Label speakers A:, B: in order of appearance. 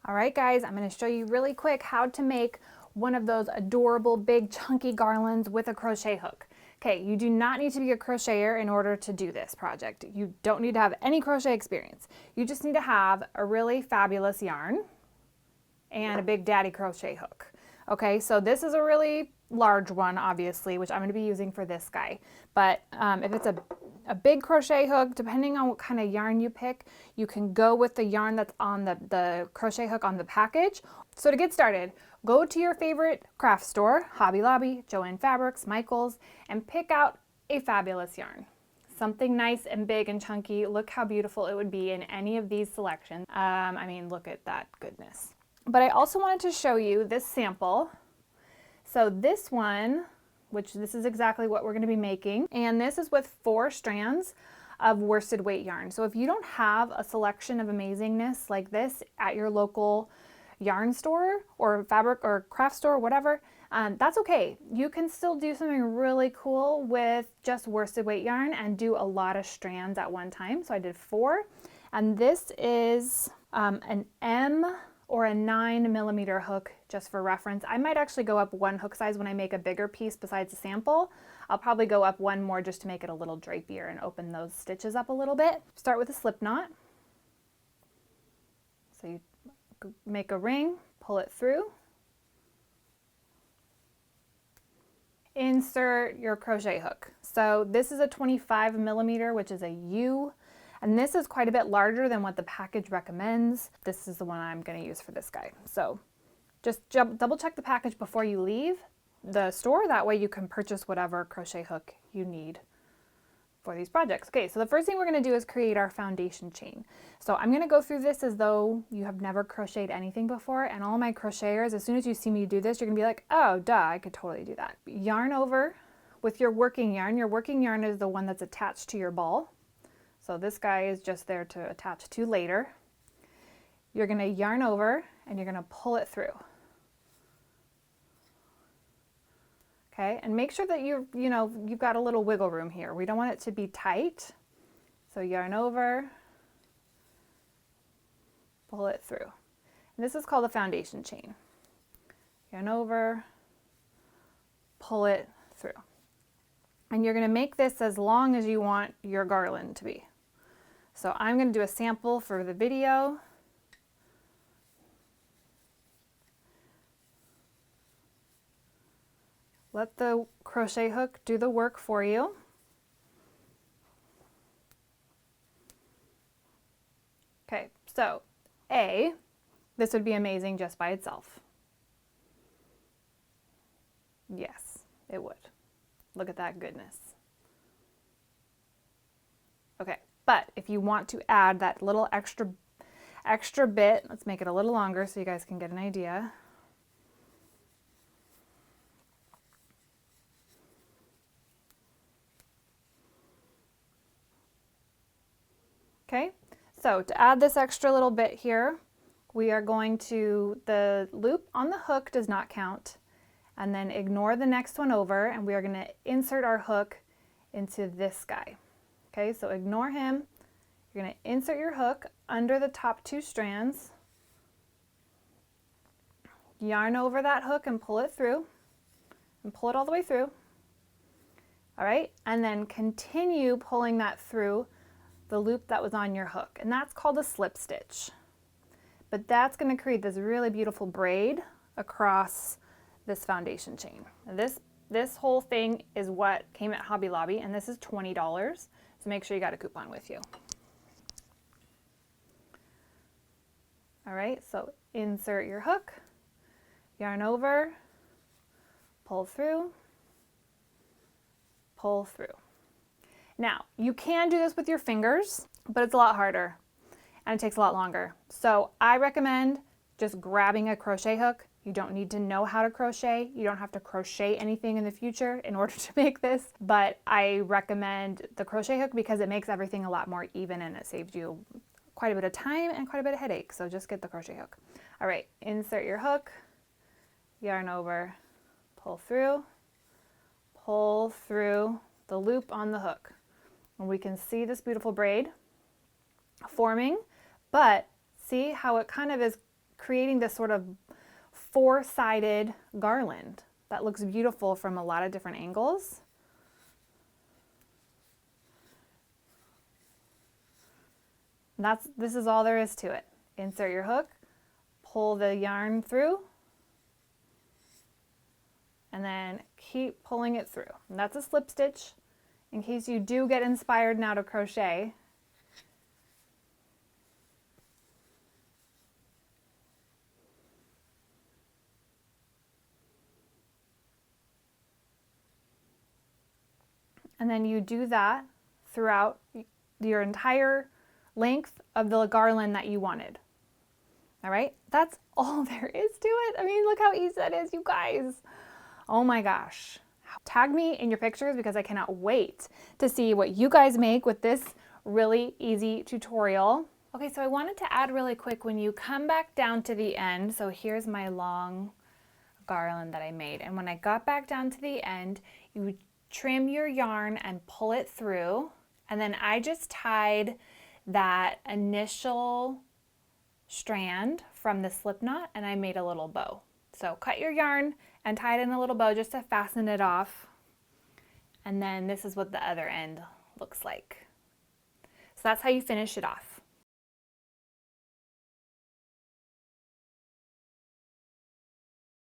A: All right, guys, I'm going to show you really quick how to make one of those adorable big chunky garlands with a crochet hook. Okay, you do not need to be a crocheter in order to do this project. You don't need to have any crochet experience. You just need to have a really fabulous yarn and a big daddy crochet hook. Okay, so this is a really large one, obviously, which I'm going to be using for this guy. But if it's a big crochet hook, depending on what kind of yarn you pick, you can go with the yarn that's on the crochet hook on the package. So to get started, go to your favorite craft store, Hobby Lobby, Joann Fabrics, Michaels, and pick out a fabulous yarn. Something nice and big and chunky. Look how beautiful it would be in any of these selections. I mean, look at that goodness. But I also wanted to show you this sample. So this one, which this is exactly what we're going to be making, and this is with 4 strands of worsted weight yarn. So if you don't have a selection of amazingness like this at your local yarn store or fabric or craft store, whatever, that's okay. You can still do something really cool with just worsted weight yarn and do a lot of strands at one time. So I did 4, and this is an M or a 9mm hook, just for reference. I might actually go up 1 hook size when I make a bigger piece besides the sample. I'll probably go up 1 more just to make it a little drapier and open those stitches up a little bit. Start with a slip knot. So you make a ring, pull it through. Insert your crochet hook. So this is a 25mm, which is a U. And this is quite a bit larger than what the package recommends. This is the one I'm going to use for this guy. So just double check the package before you leave the store. That way you can purchase whatever crochet hook you need for these projects. Okay, so the first thing we're going to do is create our foundation chain. So I'm going to go through this as though you have never crocheted anything before, and all my crocheters, as soon as you see me do this, you're going to be like, oh, duh, I could totally do that. Yarn over with your working yarn. Your working yarn is the one that's attached to your ball. So this guy is just there to attach to later. You're going to yarn over and you're going to pull it through. Okay, and make sure that you've got a little wiggle room here. We don't want it to be tight. So yarn over, pull it through. And this is called the foundation chain. Yarn over, pull it through. And you're going to make this as long as you want your garland to be. So I'm going to do a sample for the video. Let the crochet hook do the work for you. Okay, so this would be amazing just by itself. Yes, it would. Look at that goodness. Okay, but if you want to add that little extra bit, let's make it a little longer so you guys can get an idea. Okay, so to add this extra little bit here, we are going to, the loop on the hook does not count, and then ignore the next one over, and we are going to insert our hook into this guy. Okay, so ignore him. You're going to insert your hook under the top 2 strands, yarn over that hook and pull it through, and pull it all the way through. All right, and then continue pulling that through the loop that was on your hook, and that's called a slip stitch. But that's going to create this really beautiful braid across this foundation chain. And this whole thing is what came at Hobby Lobby, and this is $20, so make sure you got a coupon with you. All right, so insert your hook, yarn over, pull through, pull through. Now, you can do this with your fingers, but it's a lot harder and it takes a lot longer. So I recommend just grabbing a crochet hook. You don't need to know how to crochet. You don't have to crochet anything in the future in order to make this, but I recommend the crochet hook because it makes everything a lot more even and it saves you quite a bit of time and quite a bit of headache. So just get the crochet hook. All right, insert your hook, yarn over, pull through the loop on the hook. And we can see this beautiful braid forming, but see how it kind of is creating this sort of four-sided garland that looks beautiful from a lot of different angles. This is all there is to it. Insert your hook, pull the yarn through, and then keep pulling it through. And that's a slip stitch in case you do get inspired now to crochet. And then you do that throughout your entire length of the garland that you wanted. All right, that's all there is to it. I mean, look how easy that is, you guys. Oh my gosh. Tag me in your pictures because I cannot wait to see what you guys make with this really easy tutorial. Okay, so I wanted to add really quick, when you come back down to the end, so here's my long garland that I made. And when I got back down to the end, you trim your yarn and pull it through. And then I just tied that initial strand from the slip knot and I made a little bow. So cut your yarn and tie it in a little bow just to fasten it off. And then this is what the other end looks like. So that's how you finish it off.